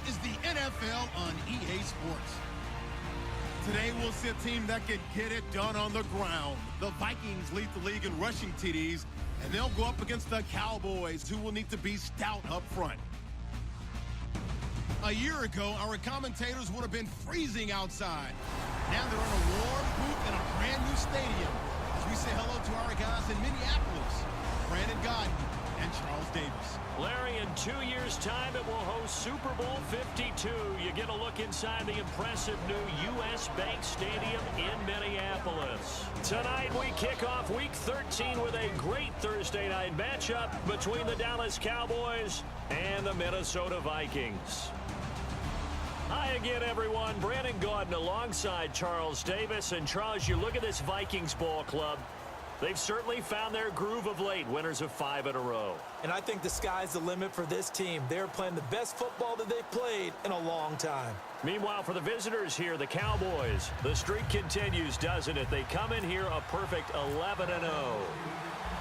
This is the NFL on EA Sports. Today we'll see a team that can get it done on the ground. The Vikings lead the league in rushing TDs, and they'll go up against the Cowboys, who will need to be stout up front. A year ago, our commentators would have been freezing outside. Now they're in a warm booth in a brand new stadium. As we say hello to our guys in Minneapolis, Brandon Godden and Charles Davis. Larry, in 2 years' time, it will host Super Bowl 52. You get a look inside the impressive new U.S. Bank Stadium in Minneapolis. Tonight, we kick off Week 13 with a great Thursday night matchup between the Dallas Cowboys and the Minnesota Vikings. Hi again, everyone. Brandon Gaudin alongside Charles Davis. And Charles, you look at this Vikings ball club. They've certainly found their groove of late, winners of 5 in a row. And I think the sky's the limit for this team. They're playing the best football that they've played in a long time. Meanwhile, for the visitors here, the Cowboys, the streak continues, doesn't it? They come in here a perfect 11-0.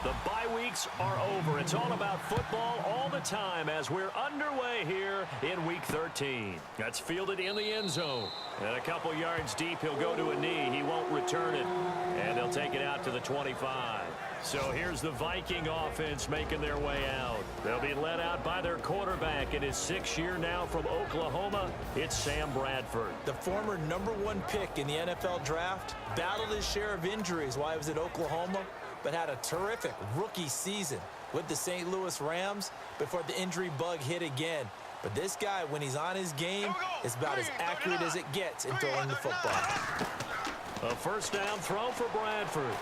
The bye weeks are over. It's all about football all the time as we're underway here in Week 13. That's fielded in the end zone. And a couple yards deep, he'll go to a knee. He won't return it. And they'll take it out to the 25. So here's the Viking offense making their way out. They'll be led out by their quarterback in his 6th year now from Oklahoma. It's Sam Bradford. The former #1 pick in the NFL draft battled his share of injuries while he was at Oklahoma, but had a terrific rookie season with the St. Louis Rams before the injury bug hit again. But this guy, when he's on his game, is about as accurate as it gets in throwing the football. A first down throw for Bradford.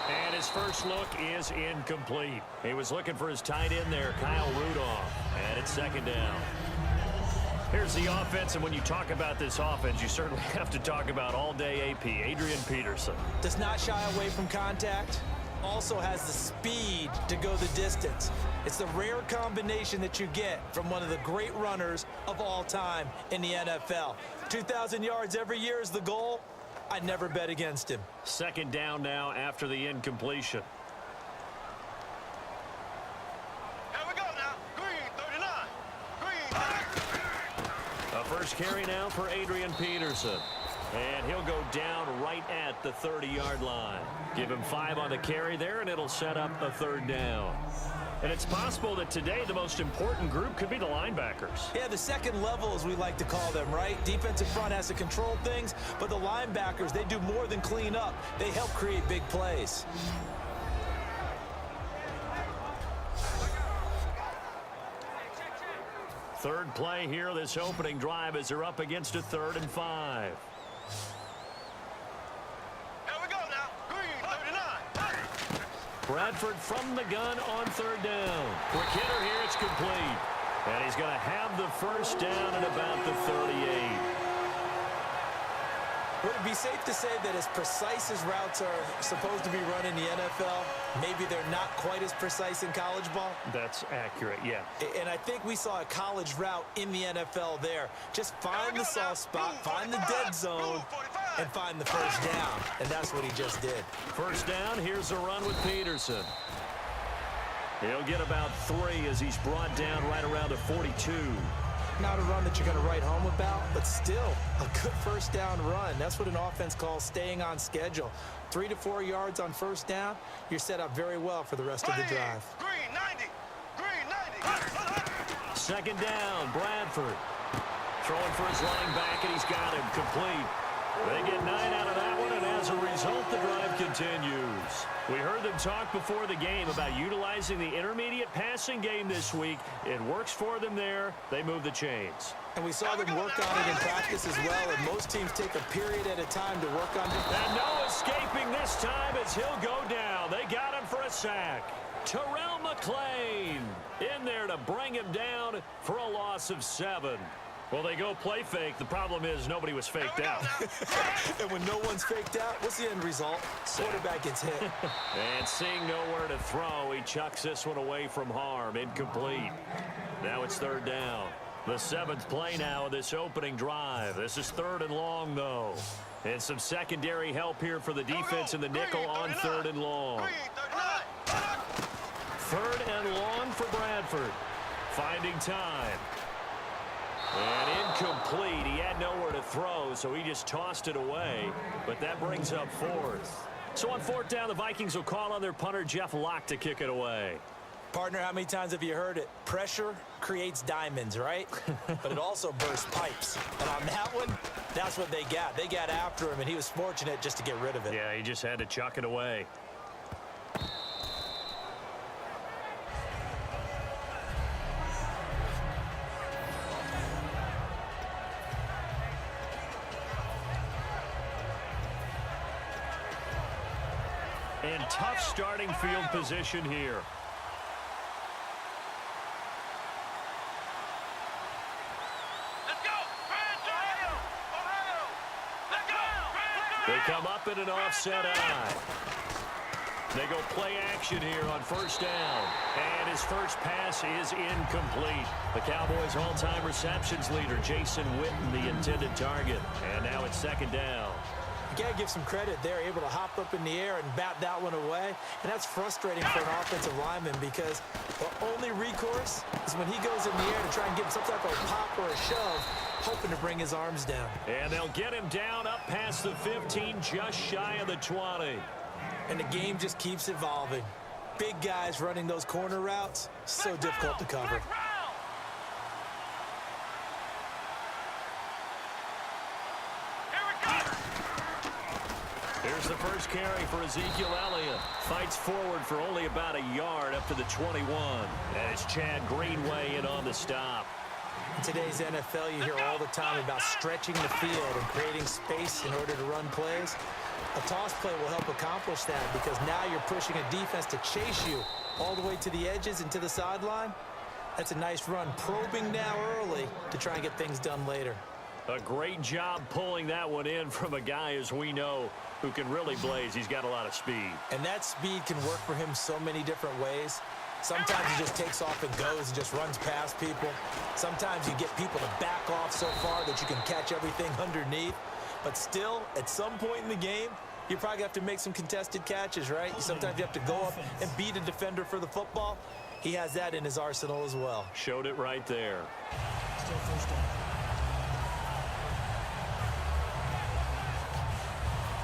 And his first look is incomplete. He was looking for his tight end there, Kyle Rudolph. And it's 2nd down. Here's the offense, and when you talk about this offense, you certainly have to talk about all-day AP, Adrian Peterson. Does not shy away from contact. Also has the speed to go the distance. It's the rare combination that you get from one of the great runners of all time in the NFL. 2,000 yards every year is the goal. I'd never bet against him. 2nd down now after the incompletion. First carry now for Adrian Peterson. And he'll go down right at the 30-yard line. Give him 5 on the carry there, and it'll set up a 3rd down. And it's possible that today the most important group could be the linebackers. Yeah, the second level, as we like to call them, right? Defensive front has to control things, but the linebackers, they do more than clean up. They help create big plays. Third play here, this opening drive, as they're up against a 3rd and 5. Here we go now. Green, 39. Bradford from the gun on 3rd down. Quick hitter here, it's complete. And he's going to have the first down at about the 38. Would it be safe to say that as precise as routes are supposed to be run in the NFL, maybe they're not quite as precise in college ball? That's accurate, yeah. And I think we saw a college route in the NFL there. Just find the soft spot, find the dead zone, and find the first down. And that's what he just did. First down, here's a run with Peterson. He'll get about 3 as he's brought down right around the 42. Not a run that you're going to write home about, but still a good first down run. That's what an offense calls staying on schedule. 3 to 4 yards on first down, you're set up very well for the rest of the drive. Green, 90. Green, 90. 2nd down, Bradford. Throwing for his running back, and he's got him complete. They get 9 out of that one, and as a result, the drive continues. We heard them talk before the game about utilizing the intermediate passing game this week. It works for them there. They move the chains. And we saw them work on it in practice as well, and most teams take a period at a time to work on it. And no escaping this time as he'll go down. They got him for a sack. Terrell McClain in there to bring him down for a loss of 7. Well, they go play fake. The problem is nobody was faked out. And when no one's faked out, what's the end result? Quarterback gets hit. And seeing nowhere to throw, he chucks this one away from harm. Incomplete. Now it's 3rd down. The 7th play now of this opening drive. This is 3rd and long, though. And some secondary help here for the defense in the nickel on 3rd and long. 3rd and long for Bradford. Finding time. And incomplete. He had nowhere to throw, so he just tossed it away. But that brings up fourth. So on fourth down, the Vikings will call on their punter, Jeff Locke, to kick it away. Partner, how many times have you heard it? Pressure creates diamonds, right? But it also bursts pipes. And on that one, that's what they got. They got after him, and he was fortunate just to get rid of it. Yeah, he just had to chuck it away. And tough starting field position here. Let's go! Ohio! Ohio! Let's go! They come up in an offset eye. They go play action here on first down. And his first pass is incomplete. The Cowboys' all-time receptions leader, Jason Witten, the intended target. And now it's second down. You got to give some credit. They're able to hop up in the air and bat that one away. And that's frustrating for an offensive lineman because the only recourse is when he goes in the air to try and get some type of pop or a shove, hoping to bring his arms down. And they'll get him down up past the 15, just shy of the 20. And the game just keeps evolving. Big guys running those corner routes, so difficult to cover. Here's the first carry for Ezekiel Elliott. Fights forward for only about a yard up to the 21. And it's Chad Greenway in on the stop. In today's NFL, you hear all the time about stretching the field and creating space in order to run plays. A toss play will help accomplish that because now you're pushing a defense to chase you all the way to the edges and to the sideline. That's a nice run, probing now early to try and get things done later. A great job pulling that one in from a guy, as we know, who can really blaze. He's got a lot of speed. And that speed can work for him so many different ways. Sometimes he just takes off and goes and just runs past people. Sometimes you get people to back off so far that you can catch everything underneath. But still, at some point in the game, you probably have to make some contested catches, right? Sometimes you have to go up and beat a defender for the football. He has that in his arsenal as well. Showed it right there. Still first down.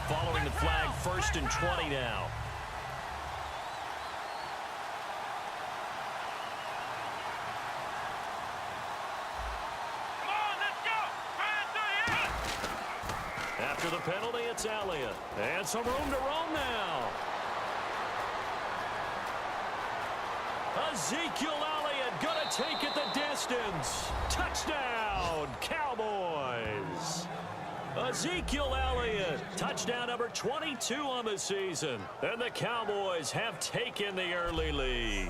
Following the flag, 1st and 20 now. Come on, let's go! After the penalty, it's Elliott. And some room to roam now. Ezekiel Elliott gonna take it the distance. Touchdown, Cowboys. Ezekiel Elliott, touchdown number 22 on the season. And the Cowboys have taken the early lead.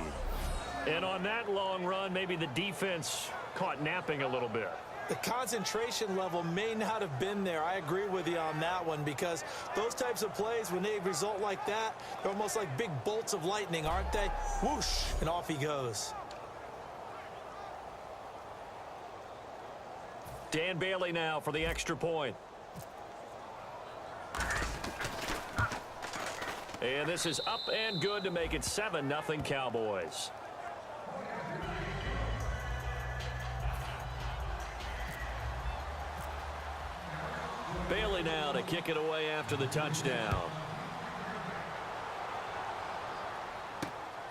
And on that long run, maybe the defense caught napping a little bit. The concentration level may not have been there. I agree with you on that one because those types of plays, when they result like that, they're almost like big bolts of lightning, aren't they? Whoosh, and off he goes. Dan Bailey now for the extra point. And this is up and good to make it 7-0 Cowboys. Bailey now to kick it away after the touchdown.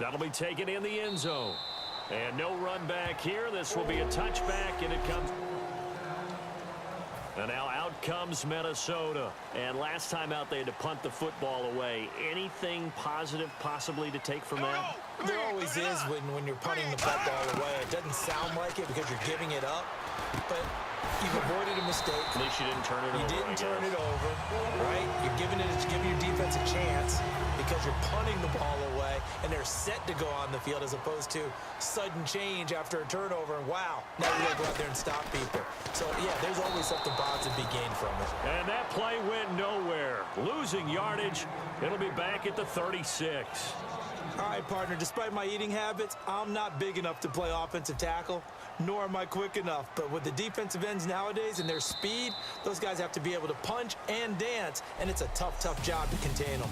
That'll be taken in the end zone. And no run back here. This will be a touchback, and it comes. And now out comes Minnesota. And last time out, they had to punt the football away. Anything positive possibly to take from that? There always is when you're punting the football away. It doesn't sound like it because you're giving it up, but you've avoided a mistake. At least you didn't turn it over. You didn't turn it over, right? You're giving your defense a chance because you're punting the ball away, and they're set to go on the field as opposed to sudden change after a turnover, and wow, now we got to go out there and stop people. So, yeah, there's always something positive to be gained from it. And that play went nowhere. Losing yardage. It'll be back at the 36. All right, partner, despite my eating habits, I'm not big enough to play offensive tackle, nor am I quick enough. But with the defensive ends nowadays and their speed, those guys have to be able to punch and dance, and it's a tough, tough job to contain them.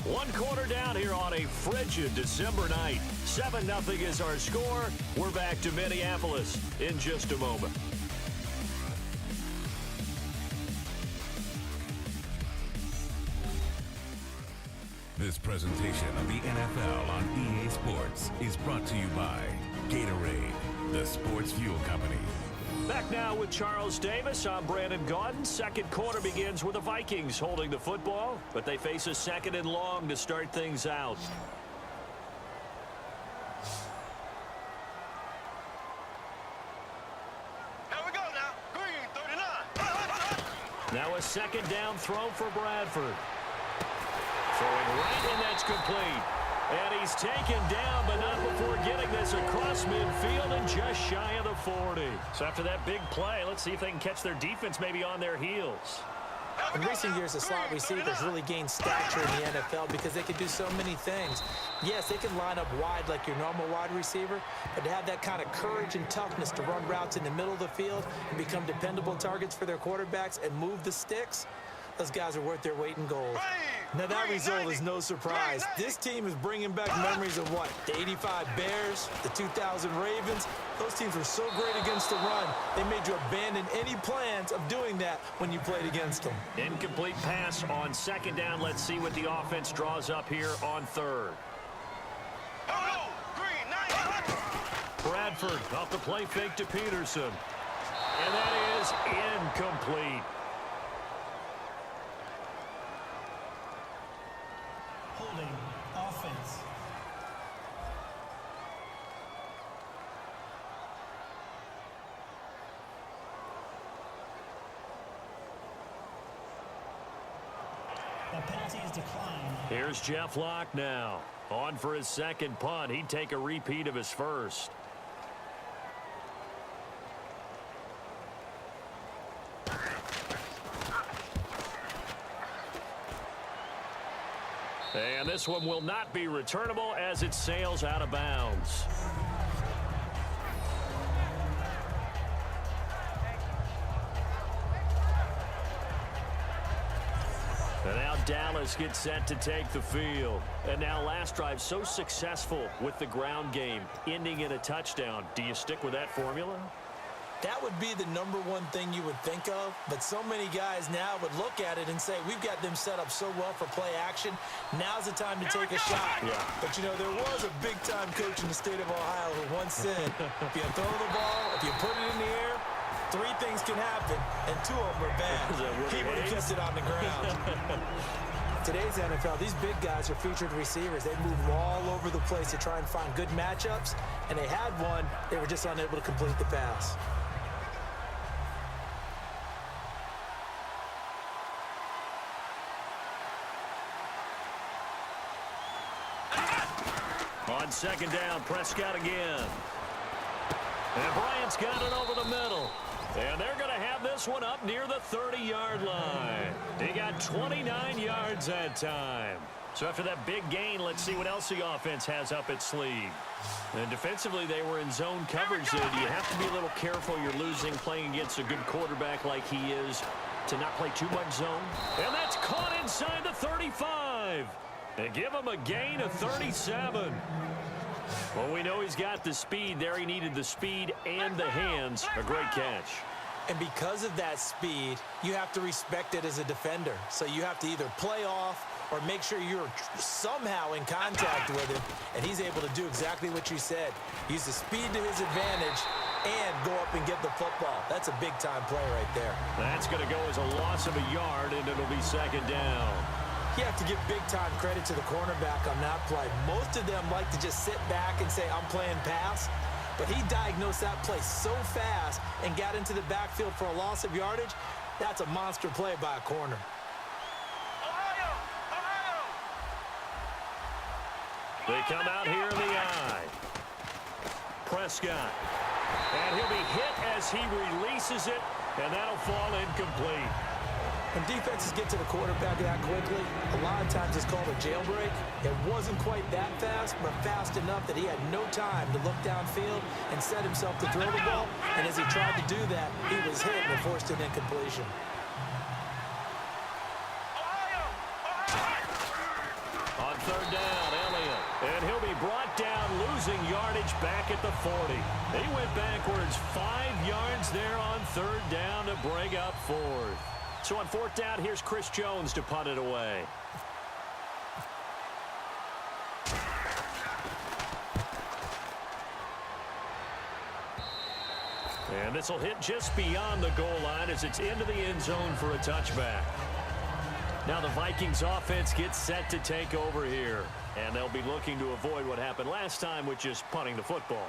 One quarter down here on a frigid December night. 7-0 is our score. We're back to Minneapolis in just a moment. This presentation of the NFL on EA Sports is brought to you by Gatorade, the sports fuel company. Back now with Charles Davis. I'm Brandon Gaudin. Second quarter begins with the Vikings holding the football, but they face a second and long to start things out. Here we go now. Green, 39. Now a second down throw for Bradford. Throwing right, and that's complete. And he's taken down, but not before getting this across midfield and just shy of the 40. So after that big play, let's see if they can catch their defense maybe on their heels. In recent years, the slot receivers really gained stature in the NFL because they can do so many things. Yes, they can line up wide like your normal wide receiver, but to have that kind of courage and toughness to run routes in the middle of the field and become dependable targets for their quarterbacks and move the sticks, those guys are worth their weight in gold. Now, that result is no surprise. This team is bringing back memories of what? The 85 Bears, the 2000 Ravens. Those teams were so great against the run, they made you abandon any plans of doing that when you played against them. Incomplete pass on second down. Let's see what the offense draws up here on third. Bradford off the play fake to Peterson. And that is incomplete. Holding offense. The penalty is declined. Here's Jeff Locke now. On for his second punt. He'd take a repeat of his first. And this one will not be returnable as it sails out of bounds. And now Dallas gets set to take the field. And now last drive so successful with the ground game, ending in a touchdown. Do you stick with that formula? That would be the number one thing you would think of, but so many guys now would look at it and say, we've got them set up so well for play action. Now's the time to take a shot. Yeah. But, you know, there was a big-time coach in the state of Ohio who once said, if you throw the ball, if you put it in the air, three things can happen, and two of them are bad. He would have kept it on the ground. Today's NFL, these big guys are featured receivers. They move all over the place to try and find good matchups, and they had one. They were just unable to complete the pass. On second down, Prescott again. And Bryant's got it over the middle. And they're going to have this one up near the 30-yard line. He got 29 yards that time. So after that big gain, let's see what else the offense has up its sleeve. And defensively, they were in zone coverage there. Do you have to be a little careful? You're losing playing against a good quarterback like he is to not play too much zone. And that's caught inside the 35. And give him a gain of 37. Well, we know he's got the speed there. He needed the speed and the hands. A great catch. And because of that speed, you have to respect it as a defender. So you have to either play off or make sure you're somehow in contact with him. And he's able to do exactly what you said. Use the speed to his advantage and go up and get the football. That's a big-time play right there. That's going to go as a loss of a yard, and it'll be second down. You have to give big-time credit to the cornerback on that play. Most of them like to just sit back and say, I'm playing pass. But he diagnosed that play so fast and got into the backfield for a loss of yardage. That's a monster play by a corner. They come out here in the eye. Prescott. And he'll be hit as he releases it, and that'll fall incomplete. When defenses get to the quarterback that quickly, a lot of times it's called a jailbreak. It wasn't quite that fast, but fast enough that he had no time to look downfield and set himself to throw the ball. And as he tried to do that, he was hit and forced an incompletion. On third down, Elliott. And he'll be brought down, losing yardage back at the 40. He went backwards 5 yards there on third down to bring up fourth. So on fourth down, here's Chris Jones to punt it away. And this will hit just beyond the goal line as it's into the end zone for a touchback. Now the Vikings offense gets set to take over here. And they'll be looking to avoid what happened last time, which is punting the football.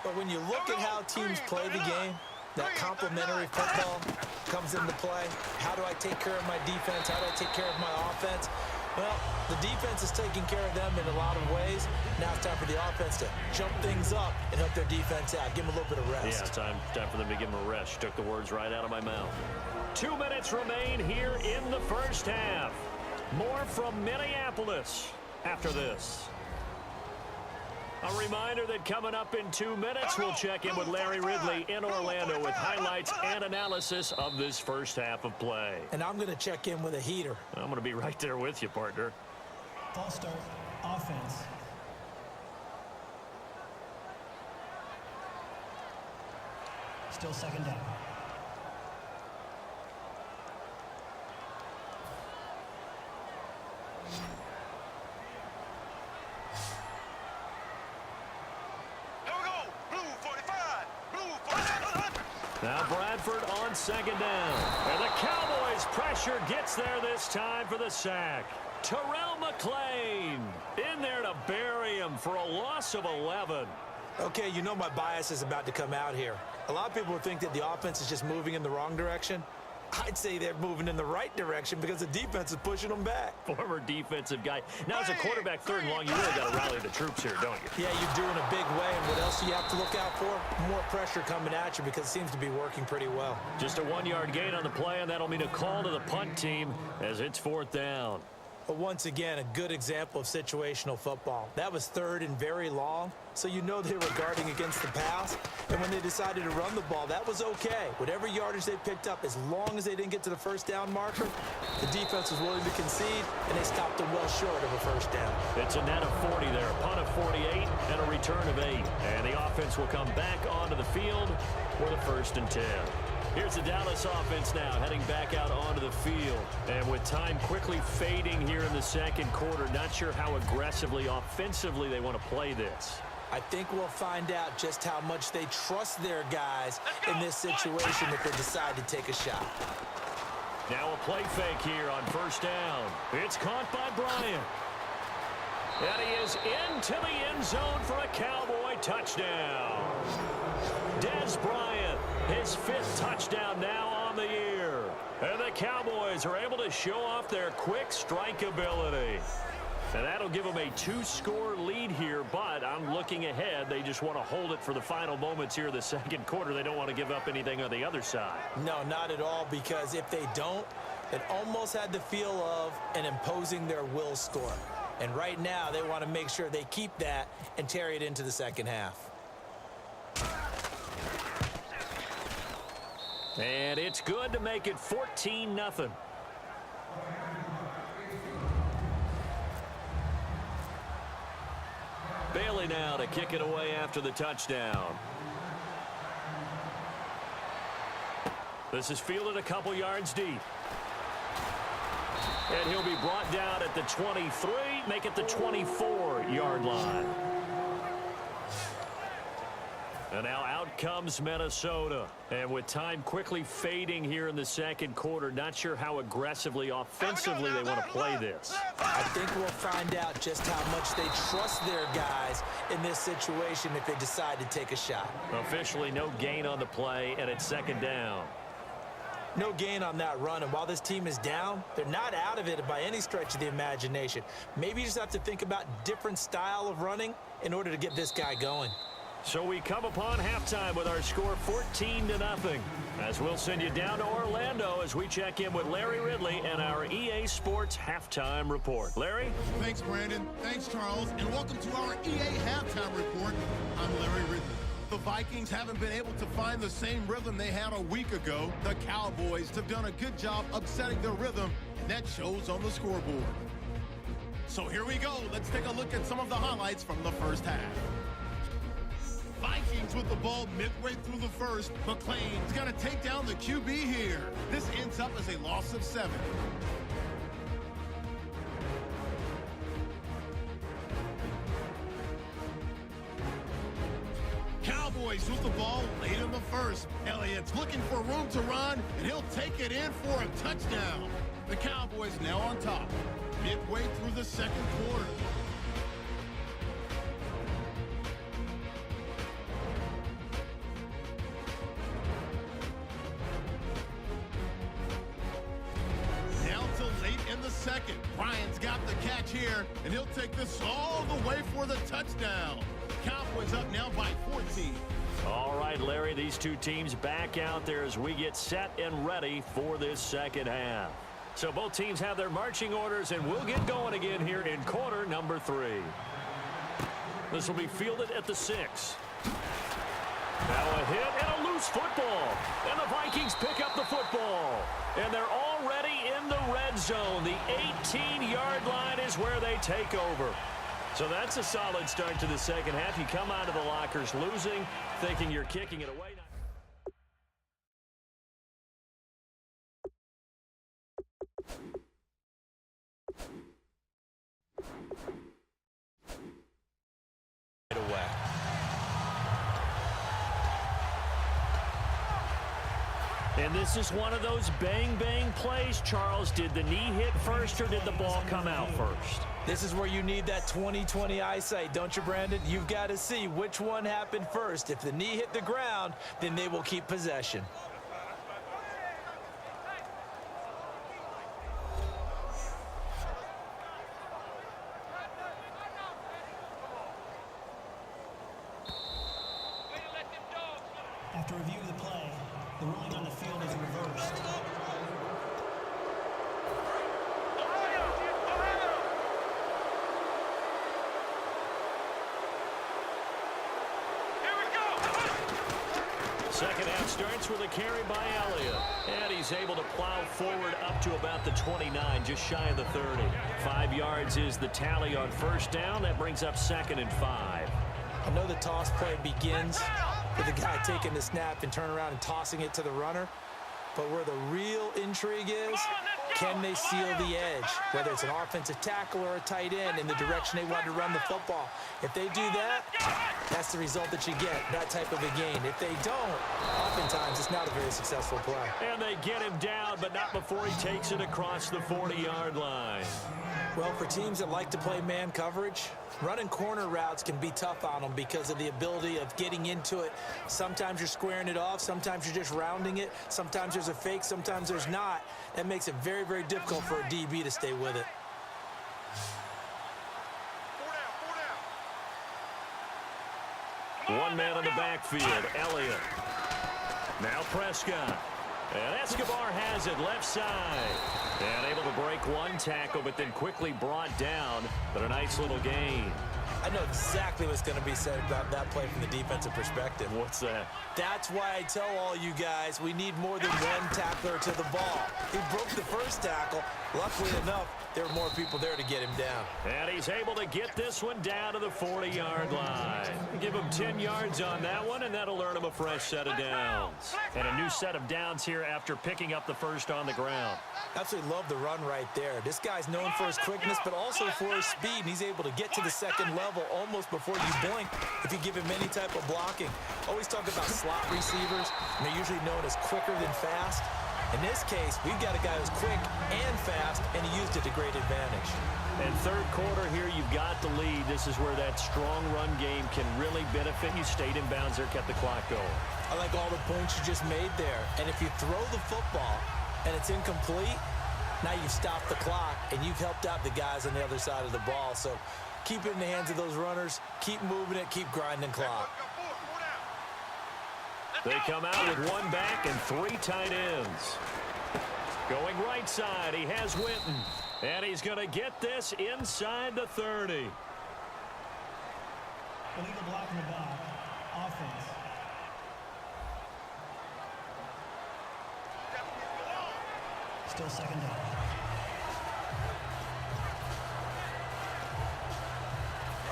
But when you look at how teams play the game, that complementary football comes into play. How do I take care of my defense? How do I take care of my offense? Well, the defense is taking care of them in a lot of ways. Now it's time for the offense to jump things up and help their defense out. Give them a little bit of rest. Yeah, time for them to give them a rest. You took the words right out of my mouth. 2 minutes remain here in the first half. More from Minneapolis after this. A reminder that coming up in 2 minutes, we'll check in with Larry Ridley in Orlando with highlights and analysis of this first half of play. And I'm going to check in with a heater. I'm going to be right there with you, partner. False start, offense. Still second down. Now Bradford on second down. And the Cowboys pressure gets there this time for the sack. Terrell McClain in there to bury him for a loss of 11. Okay, you know my bias is about to come out here. A lot of people would think that the offense is just moving in the wrong direction. I'd say they're moving in the right direction because the defense is pushing them back. Former defensive guy. Now, as a quarterback, third and long, you really got to rally the troops here, don't you? Yeah, you do in a big way. And what else do you have to look out for? More pressure coming at you because it seems to be working pretty well. Just a 1-yard gain on the play, and that'll mean a call to the punt team as it's fourth down. But once again, a good example of situational football. That was third and very long, so you know they were guarding against the pass. And when they decided to run the ball, that was okay. Whatever yardage they picked up, as long as they didn't get to the first down marker, the defense was willing to concede, and they stopped them well short of a first down. It's a net of 40 there, a punt of 48, and a return of 8. And the offense will come back onto the field with a 1st and 10. Here's the Dallas offense now heading back out onto the field. And with time quickly fading here in the second quarter, not sure how aggressively, offensively they want to play this. I think we'll find out just how much they trust their guys in this situation if they decide to take a shot. Now a play fake here on first down. It's caught by Bryant. And he is into the end zone for a Cowboy touchdown. Dez Bryant, his 5th touchdown now on the year. And the Cowboys are able to show off their quick strike ability. And that'll give them a 2-score lead here, but I'm looking ahead. They just want to hold it for the final moments here of the second quarter. They don't want to give up anything on the other side. No, not at all, because if they don't, it almost had the feel of an imposing their will score. And right now, they want to make sure they keep that and carry it into the second half. And it's good to make it 14-0. Bailey now to kick it away after the touchdown. This is fielded a couple yards deep. And he'll be brought down at the 23, make it the 24-yard line. And now out comes Minnesota. And with time quickly fading here in the second quarter, not sure how aggressively, offensively they want to play this. I think we'll find out just how much they trust their guys in this situation if they decide to take a shot. Officially no gain on the play, and it's second down. No gain on that run, and while this team is down, they're not out of it by any stretch of the imagination. Maybe you just have to think about different style of running in order to get this guy going. So we come upon halftime with our score 14-0. As we'll send you down to Orlando as we check in with Larry Ridley and our EA Sports Halftime Report. Larry? Thanks, Brandon. Thanks, Charles. And welcome to our EA Halftime Report. I'm Larry Ridley. The Vikings haven't been able to find the same rhythm they had a week ago. The Cowboys have done a good job upsetting their rhythm. That shows on the scoreboard. So here we go. Let's take a look at some of the highlights from the first half. Vikings with the ball midway through the first. McClain's going to take down the QB here. This ends up as a loss of 7. Cowboys with the ball ball late in the first. Elliott's looking for room to run, and he'll take it in for a touchdown. The Cowboys now on top, midway through the second quarter. Second. Bryant's got the catch here, and he'll take this all the way for the touchdown. Cowboys up now by 14. All right, Larry, these two teams back out there as we get set and ready for this second half. So both teams have their marching orders, and we'll get going again here in quarter number 3. This will be fielded at the 6. Now a hit and a loose football. And the Vikings pick up the football. And they're already in the red zone. The 18-yard line is where they take over. So that's a solid start to the second half. You come out of the lockers losing, thinking you're kicking it away. And this is one of those bang-bang plays, Charles. Did the knee hit first, or did the ball come out first? This is where you need that 20/20 eyesight, don't you, Brandon? You've got to see which one happened first. If the knee hit the ground, then they will keep possession. After review of the play, the ruling on the field is reversed. Second half starts with a carry by Elliott. And he's able to plow forward up to about the 29, just shy of the 30. 5 yards is the tally on first down. That brings up 2nd and 5. I know the toss play begins with the guy taking the snap and turn around and tossing it to the runner. But where the real intrigue is, can they seal the edge? Whether it's an offensive tackle or a tight end in the direction they want to run the football. If they do that, that's the result that you get, that type of a gain. If they don't, oftentimes it's not a very successful play. And they get him down, but not before he takes it across the 40-yard line. Well, for teams that like to play man coverage, running corner routes can be tough on them because of the ability of getting into it. Sometimes you're squaring it off. Sometimes you're just rounding it. Sometimes there's a fake. Sometimes there's not. That makes it very, very difficult for a DB to stay with it. One man in the backfield, Elliott. Now Prescott. And Escobar has it left side. And able to break one tackle, but then quickly brought down. But a nice little gain. I know exactly what's going to be said about that play from the defensive perspective. What's that? That's why I tell all you guys we need more than one tackler to the ball. He broke the first tackle. Luckily enough, there were more people there to get him down. And he's able to get this one down to the 40-yard line. Give him 10 yards on that one, and that'll earn him a fresh set of downs. And a new set of downs here after picking up the first on the ground. Absolutely love the run right there. This guy's known for his quickness, but also for his speed. And he's able to get to the second level almost before you blink if you give him any type of blocking. Always talk about slot receivers, and they're usually known as quicker than fast. In this case, we've got a guy who's quick and fast, and he used it to great advantage. And third quarter here, you've got the lead. This is where that strong run game can really benefit you. Stayed in bounds there, kept the clock going. I like all the points you just made there. And if you throw the football and it's incomplete, now you've stopped the clock, and you've helped out the guys on the other side of the ball. So keep it in the hands of those runners. Keep moving it. Keep grinding clock. They come out with one back and 3 tight ends. Going right side, he has Winton. And he's going to get this inside the 30. Illegal block in the back. Offense. Still second down.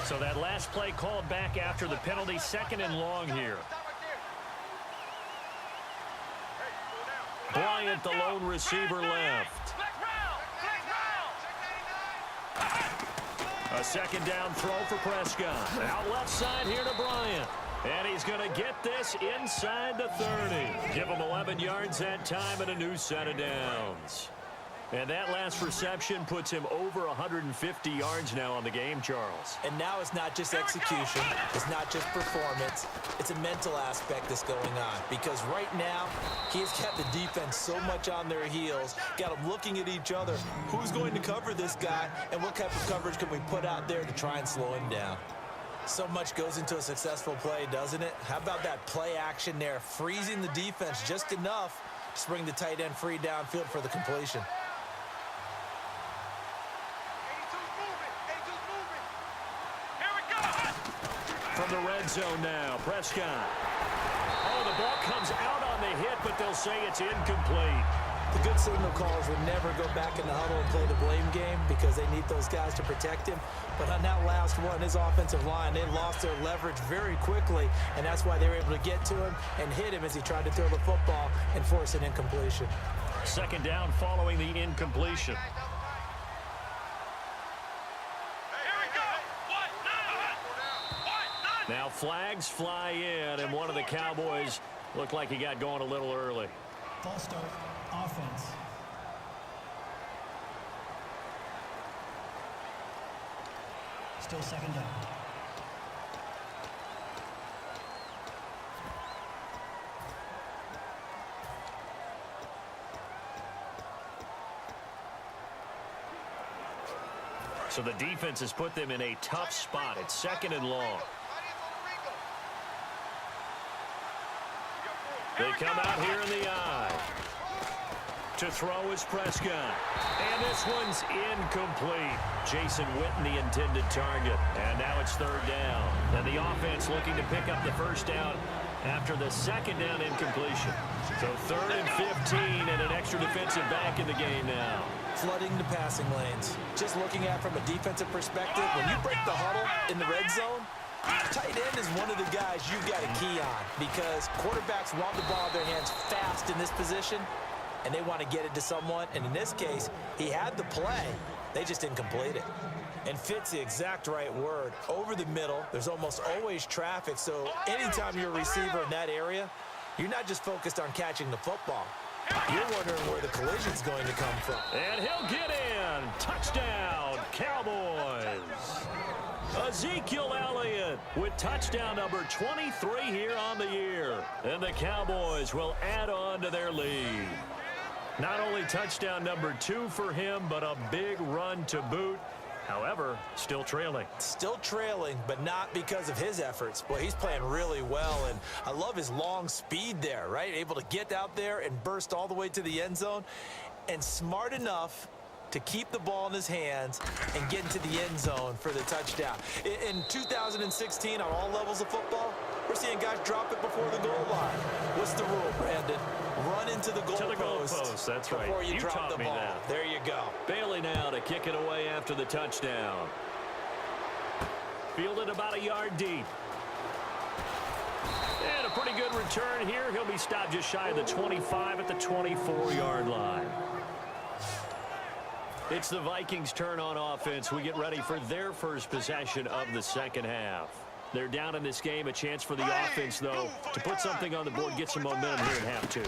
So that last play called back after the penalty. 2nd and long here. Bryant, the lone receiver, left. A second down throw for Prescott. Out left side here to Bryant. And he's going to get this inside the 30. Give him 11 yards that time and a new set of downs. And that last reception puts him over 150 yards now on the game, Charles. And now it's not just execution. It's not just performance. It's a mental aspect that's going on. Because right now, he has kept the defense so much on their heels, got them looking at each other. Who's going to cover this guy, and what type of coverage can we put out there to try and slow him down? So much goes into a successful play, doesn't it? How about that play action there, freezing the defense just enough to bring the tight end free downfield for the completion. From the red zone now, Prescott. Oh, the ball comes out on the hit, but they'll say it's incomplete. The good signal callers would never go back in the huddle and play the blame game because they need those guys to protect him. But on that last one, his offensive line, they lost their leverage very quickly, and that's why they were able to get to him and hit him as he tried to throw the football and force an incompletion. Second down following the incompletion. Now flags fly in, and one of the Cowboys looked like he got going a little early. False start, offense. Still second down. So the defense has put them in a tough spot. It's second and long. They come out here in the eye. To throw is Prescott. And this one's incomplete. Jason Witten, the intended target. And now it's third down. And the offense looking to pick up the first down after the second down incompletion. So third and 15 and an extra defensive back in the game now. Flooding the passing lanes. Just looking at it from a defensive perspective, when you break the huddle in the red zone, tight end is one of the guys you've got a key on because quarterbacks want the ball in their hands fast in this position, and they want to get it to someone. And in this case, he had the play. They just didn't complete it. And fit's the exact right word. Over the middle, there's almost always traffic, so anytime you're a receiver in that area, you're not just focused on catching the football. You're wondering where the collision's going to come from. And he'll get in. Touchdown, Cowboys. Ezekiel Elliott with touchdown number 23 here on the year. And the Cowboys will add on to their lead. Not only touchdown number 2 for him, but a big run to boot. However, still trailing. Still trailing, but not because of his efforts. Boy, he's playing really well, and I love his long speed there, right? Able to get out there and burst all the way to the end zone, and smart enough to keep the ball in his hands and get into the end zone for the touchdown. In 2016, on all levels of football, we're seeing guys drop it before the goal line. What's the rule, Brandon? Run into the goalpost. That's right. Before you drop the ball. That. There you go. Bailey now to kick it away after the touchdown. Fielded about a yard deep. And a pretty good return here. He'll be stopped just shy of the 25 at the 24-yard line. It's the Vikings' turn on offense. We get ready for their first possession of the second half. They're down in this game. A chance for the offense, though, to put something on the board, get some momentum here in half 2.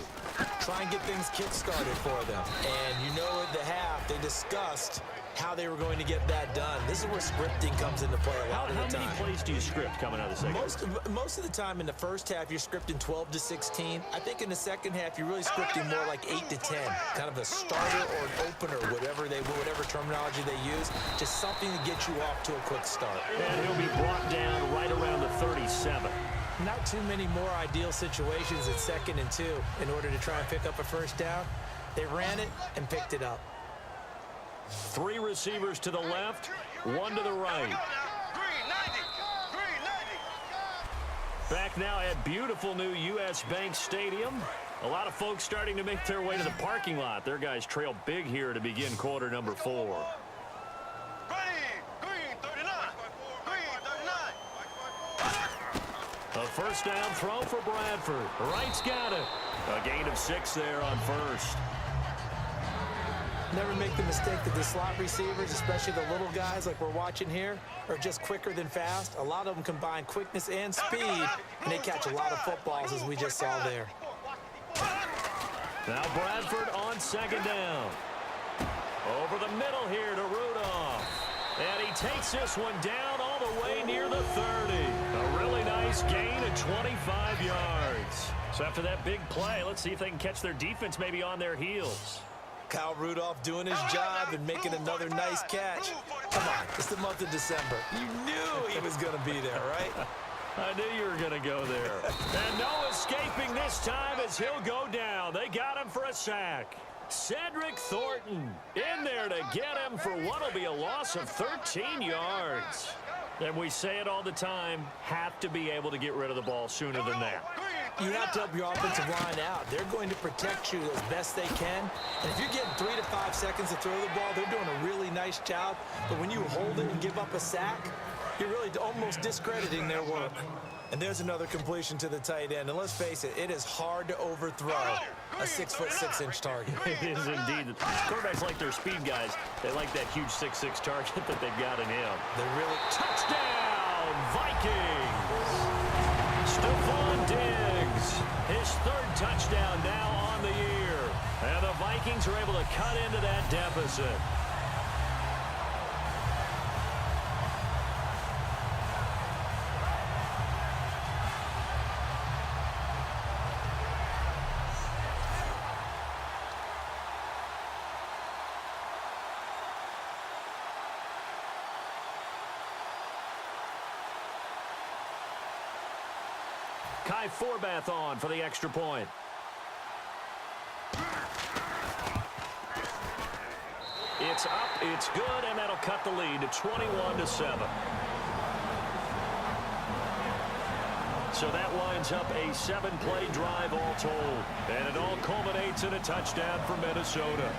Try and get things kick-started for them. And you know at the half, they discussed how they were going to get that done. This is where scripting comes into play a lot of the time. How many plays do you script coming out of the second half? Most of the time in the first half, you're scripting 12 to 16. I think in the second half, you're really scripting more like 8 to 10. Kind of a starter or an opener, whatever terminology they use. Just something to get you off to a quick start. And he'll be brought down right around the 37. Not too many more ideal situations in 2nd and 2 in order to try and pick up a first down. They ran it and picked it up. 3 receivers to the left, 1 to the right. Back now at beautiful new U.S. Bank Stadium. A lot of folks starting to make their way to the parking lot. Their guys trail big here to begin quarter number 4. A first down throw for Bradford. Wright's got it. A gain of 6 there on first. Never make the mistake that the slot receivers, especially the little guys like we're watching here, are just quicker than fast. A lot of them combine quickness and speed, and they catch a lot of footballs, as we just saw there. Now Bradford on second down. Over the middle here to Rudolph. And he takes this one down all the way near the 30. A really nice gain of 25 yards. So after that big play, let's see if they can catch their defense maybe on their heels. Kyle Rudolph doing his job and making another nice catch. Come on, it's the month of December. You knew he was going to be there, right? I knew you were going to go there. And no escaping this time as he'll go down. They got him for a sack. Cedric Thornton in there to get him for what will be a loss of 13 yards. And we say it all the time, have to be able to get rid of the ball sooner than that. You have to help your offensive line out. They're going to protect you as best they can. And if you're getting 3 to 5 seconds to throw the ball, they're doing a really nice job. But when you hold it and give up a sack, you're really almost discrediting their work. And there's another completion to the tight end. And let's face it, it is hard to overthrow a 6'6" target. It is indeed. Quarterbacks like their speed guys. They like that huge 6'6" target that they've got in him. They're really... Touchdown, Vikings! Stephon Diggs, his third touchdown now on the year. And the Vikings are able to cut into that deficit. Kai Forbath on for the extra point. It's up, it's good, and that'll cut the lead to 21-7. So that winds up a 7-play drive all told. And it all culminates in a touchdown for Minnesota.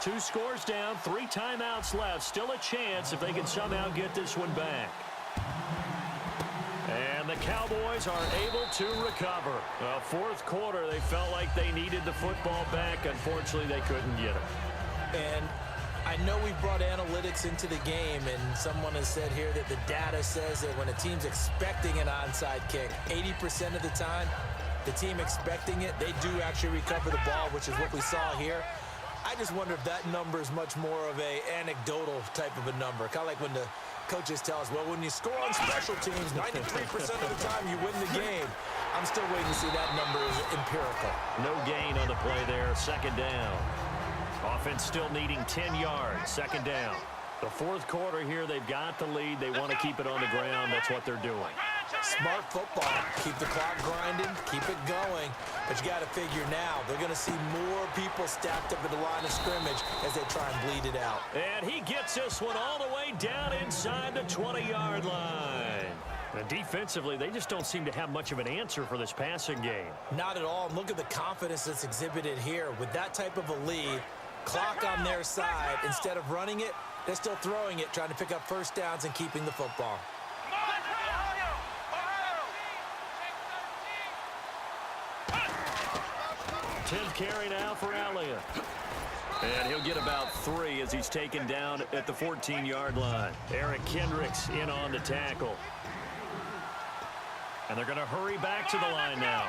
Two scores down, 3 timeouts left. Still a chance if they can somehow get this one back. And the Cowboys are able to recover. Fourth quarter, they felt like they needed the football back. Unfortunately, they couldn't get it. And I know we brought analytics into the game, and someone has said here that the data says that when a team's expecting an onside kick, 80% of the time, the team expecting it, they do actually recover the ball, which is what we saw here. I just wonder if that number is much more of a anecdotal type of a number. Kind of like when the coaches tell us, well, when you score on special teams, 93% of the time you win the game. I'm still waiting to see that number is empirical. No gain on the play there, second down. Offense still needing 10 yards, second down. The fourth quarter here, they've got the lead. They want to keep it on the ground. That's what they're doing. Smart football. Keep the clock grinding. Keep it going. But you got to figure now, they're going to see more people stacked up at the line of scrimmage as they try and bleed it out. And he gets this one all the way down inside the 20-yard line. And defensively, they just don't seem to have much of an answer for this passing game. Not at all. And look at the confidence that's exhibited here. With that type of a lead, clock on their side, instead of running it, they're still throwing it, trying to pick up first downs and keeping the football. 10th carry now for Elliott. And he'll get about 3 as he's taken down at the 14-yard line. Eric Kendricks in on the tackle. And they're going to hurry back to the line now.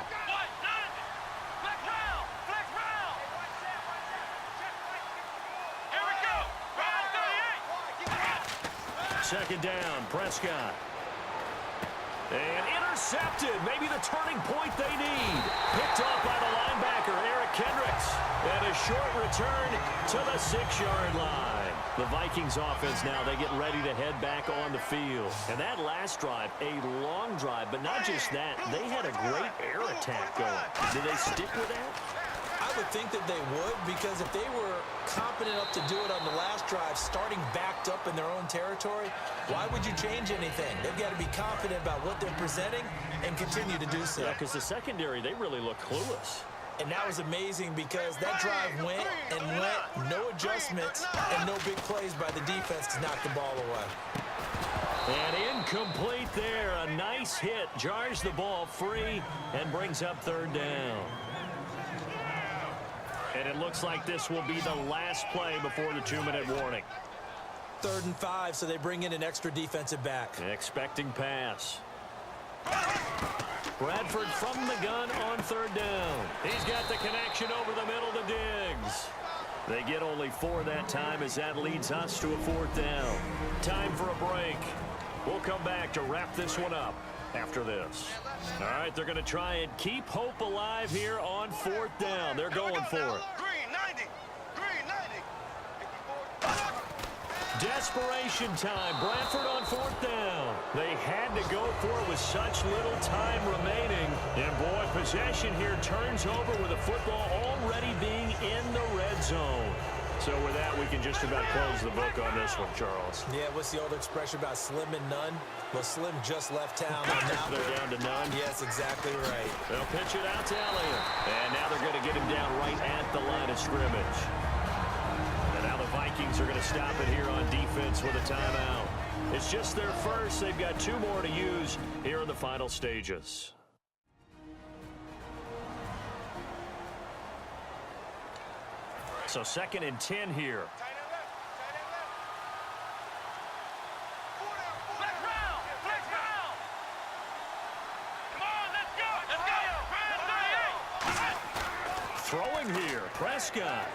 Second down, Prescott. And intercepted. Maybe the turning point they need. Picked off by the linebacker, Eric Kendricks. And a short return to the 6-yard line. The Vikings offense now, they get ready to head back on the field. And that last drive, a long drive, but not just that. They had a great air attack going. Did they stick with that? I would think that they would, because if they were confident enough to do it on the last drive, starting backed up in their own territory, why would you change anything? They've got to be confident about what they're presenting and continue to do so. Yeah, because the secondary, they really look clueless. And that was amazing because that drive went and went, no adjustments and no big plays by the defense to knock the ball away. And incomplete there. A nice hit. Jars the ball free and brings up third down. And it looks like this will be the last play before the 2-minute warning. 3rd and 5, so they bring in an extra defensive back. Expecting pass. Bradford from the gun on 3rd down. He's got the connection over the middle to Diggs. They get only 4 that time as that leads us to a 4th down. Time for a break. We'll come back to wrap this one up after this. All right, they're going to try and keep hope alive here on 4th down. They're going for it. Green 90. Green 90. Desperation time. Bradford on 4th down. They had to go for it with such little time remaining. And boy, possession here turns over with the football already being in the red zone. So with that, we can just about close the book on this one, Charles. Yeah, what's the old expression about slim and none? Well, Slim just left town. And now they're down to none. Yes, exactly right. They'll pitch it out to Elliott. And now they're going to get him down right at the line of scrimmage. And now the Vikings are going to stop it here on defense with a timeout. It's just their first. They've got 2 more to use here in the final stages. So 2nd and 10 here. Throwing here, Prescott.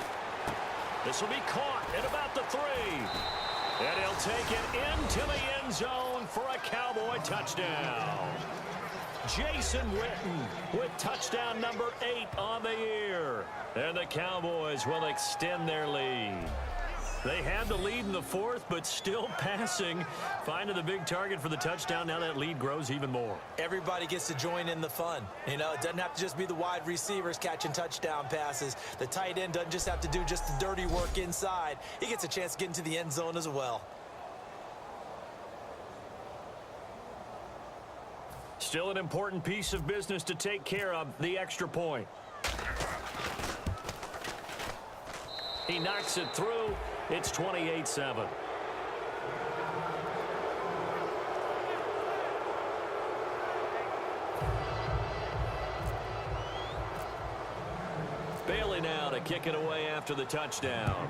This will be caught at about the 3. And he'll take it into the end zone for a Cowboy touchdown. Jason Witten with touchdown number 8 on the year. And the Cowboys will extend their lead. They had the lead in the 4th, but still passing. Finding the big target for the touchdown. Now that lead grows even more. Everybody gets to join in the fun. You know, it doesn't have to just be the wide receivers catching touchdown passes. The tight end doesn't just have to do just the dirty work inside. He gets a chance to get into the end zone as well. Still an important piece of business to take care of, the extra point. He knocks it through. It's 28-7. Bailey now to kick it away after the touchdown.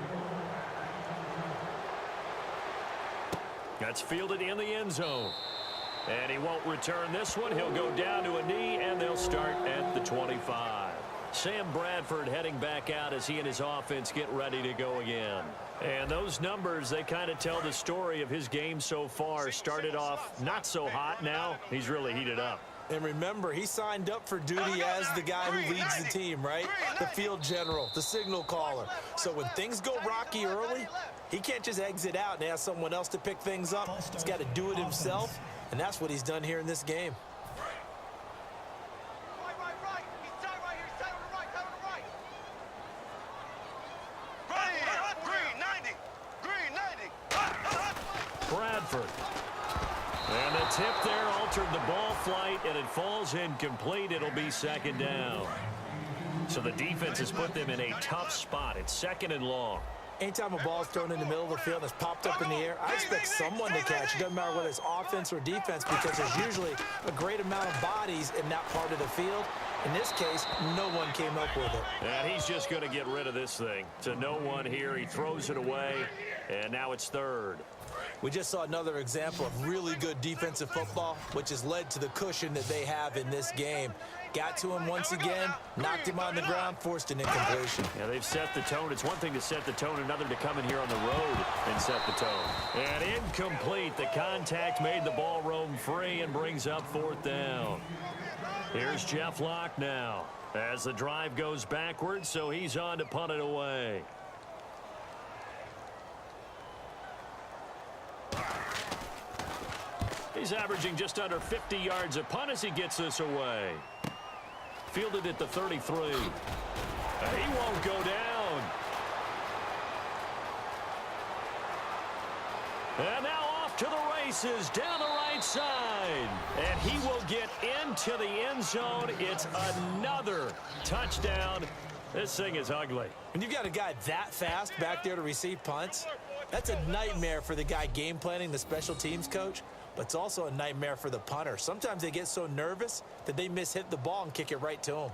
That's fielded in the end zone. And he won't return this one. He'll go down to a knee, and they'll start at the 25. Sam Bradford heading back out as he and his offense get ready to go again. And those numbers, they kind of tell the story of his game so far. Started off not so hot. Now he's really heated up. And remember, he signed up for duty as the guy who leads the team, right? The field general, the signal caller. So when things go rocky early, he can't just exit out and ask someone else to pick things up. He's got to do it himself, and that's what he's done here in this game. Right. He's tied right here. He's tied on the right. Tied on the right. Green 90. Green 90. Bradford. And the tip there altered the ball flight, and it falls incomplete. It'll be 2nd down. So the defense has put them in a tough spot. It's 2nd and long. Anytime a ball is thrown in the middle of the field and it's popped up in the air, I expect someone to catch it. Doesn't matter whether it's offense or defense, because there's usually a great amount of bodies in that part of the field. In this case, no one came up with it. And he's just going to get rid of this thing. To no one here. He throws it away, and now it's 3rd. We just saw another example of really good defensive football, which has led to the cushion that they have in this game. Got to him once again, knocked him on the ground, forced an incompletion. Yeah, they've set the tone. It's one thing to set the tone, another to come in here on the road and set the tone. And incomplete. The contact made the ball roam free and brings up 4th down. Here's Jeff Locke now as the drive goes backwards, so he's on to punt it away. He's averaging just under 50 yards a punt as he gets this away. Fielded at the 33. He won't go down. And now off to the races down the right side. And he will get into the end zone. It's another touchdown. This thing is ugly. When you've got a guy that fast back there to receive punts, that's a nightmare for the guy game planning, the special teams coach, but it's also a nightmare for the punter. Sometimes they get so nervous that they mishit the ball and kick it right to him.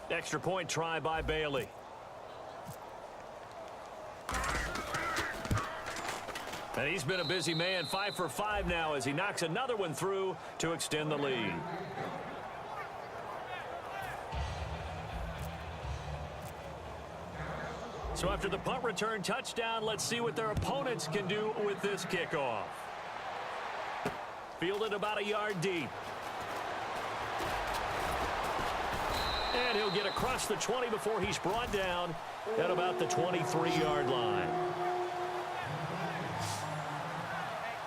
Extra point try by Bailey. And he's been a busy man, 5 for 5 now as he knocks another one through to extend the lead. So after the punt return touchdown, let's see what their opponents can do with this kickoff. Fielded about a yard deep. And he'll get across the 20 before he's brought down at about the 23-yard line.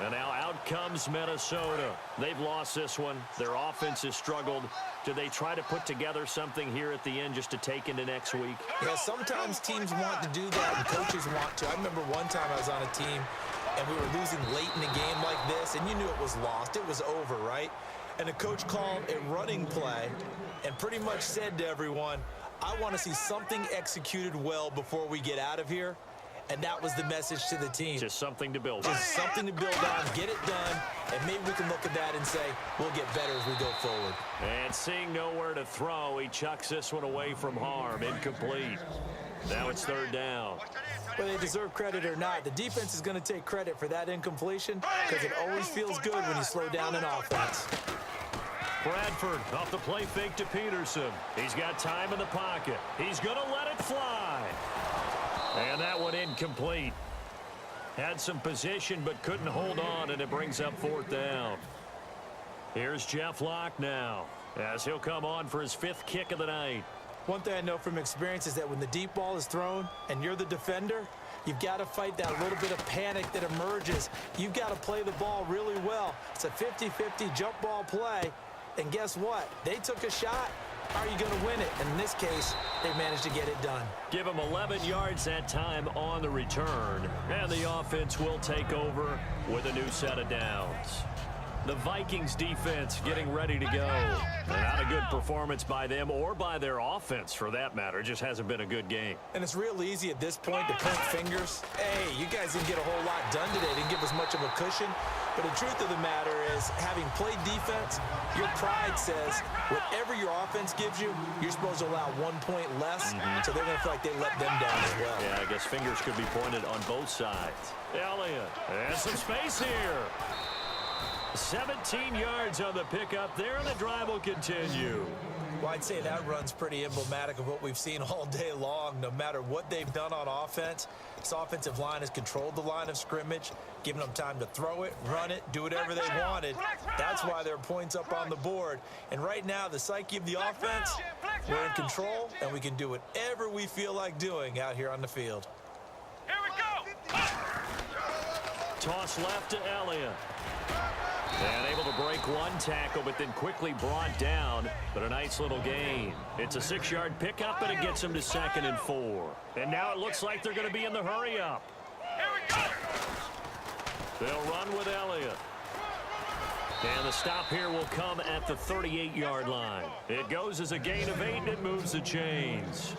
And now out comes Minnesota. They've lost this one. Their offense has struggled. Do they try to put together something here at the end just to take into next week? Yeah, sometimes teams want to do that and coaches want to. I remember one time I was on a team and we were losing late in a game like this, and you knew it was lost. It was over, right? And the coach called a running play and pretty much said to everyone, I want to see something executed well before we get out of here. And that was the message to the team. Just something to build on. Just something to build on, get it done, and maybe we can look at that and say, we'll get better as we go forward. And seeing nowhere to throw, he chucks this one away from harm. Incomplete. Now it's third down. Whether they deserve credit or not, the defense is going to take credit for that incompletion because it always feels good when you slow down an offense. Bradford off the play fake to Peterson. He's got time in the pocket. He's going to let it fly. And that one incomplete. Had some position but couldn't hold on, and it brings up fourth down. Here's Jeff Locke now as he'll come on for his 5th kick of the night. One thing I know from experience is that when the deep ball is thrown and you're the defender, you've got to fight that little bit of panic that emerges. You've got to play the ball really well. It's a 50-50 jump ball play. And guess what? They took a shot. Are you going to win it? And in this case, they managed to get it done. Give him 11 yards that time on the return. And the offense will take over with a new set of downs. The Vikings defense getting ready to go. Not a good performance by them or by their offense, for that matter. It just hasn't been a good game. And it's real easy at this point to point fingers. Hey, you guys didn't get a whole lot done today. Didn't give us much of a cushion. But the truth of the matter is, having played defense, your pride says whatever your offense gives you, you're supposed to allow 1 point less. So they're going to feel like they let them down as well. Yeah, I guess fingers could be pointed on both sides. Elliott, and some space here. 17 yards on the pickup there, and the drive will continue. Well, I'd say that run's pretty emblematic of what we've seen all day long. No matter what they've done on offense, this offensive line has controlled the line of scrimmage, giving them time to throw it, run it, do whatever they wanted. That's why there are points up on the board. And right now, the psyche of the offense, we're in control, and we can do whatever we feel like doing out here on the field. Here we go. Toss left to Elliott. And able to break one tackle, but then quickly brought down. But a nice little gain. It's a 6-yard pickup, and it gets him to 2nd and 4. And now it looks like they're going to be in the hurry-up. Here we go. They'll run with Elliott. And the stop here will come at the 38-yard line. It goes as a gain of 8, and it moves the chains.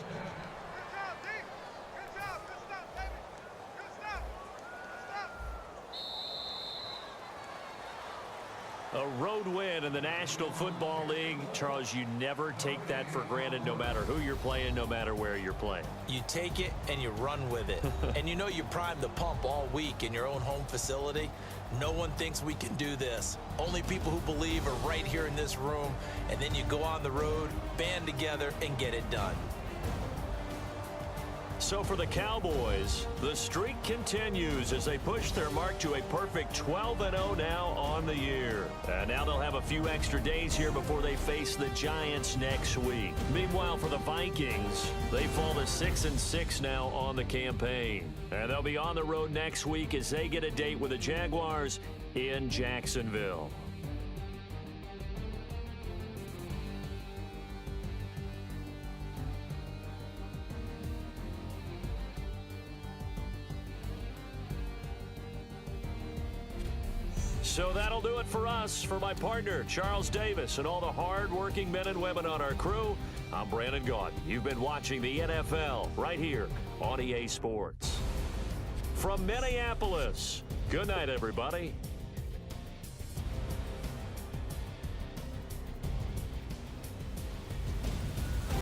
A road win in the National Football League. Charles, you never take that for granted no matter who you're playing, no matter where you're playing. You take it and you run with it. And you know you primed the pump all week in your own home facility. No one thinks we can do this. Only people who believe are right here in this room. And then you go on the road, band together, and get it done. So for the Cowboys, the streak continues as they push their mark to a perfect 12-0 now on the year. And now they'll have a few extra days here before they face the Giants next week. Meanwhile, for the Vikings, they fall to 6-6 now on the campaign. And they'll be on the road next week as they get a date with the Jaguars in Jacksonville. So that'll do it for us. For my partner, Charles Davis, and all the hard-working men and women on our crew, I'm Brandon Gaudin. You've been watching the NFL right here on EA Sports. From Minneapolis, good night, everybody.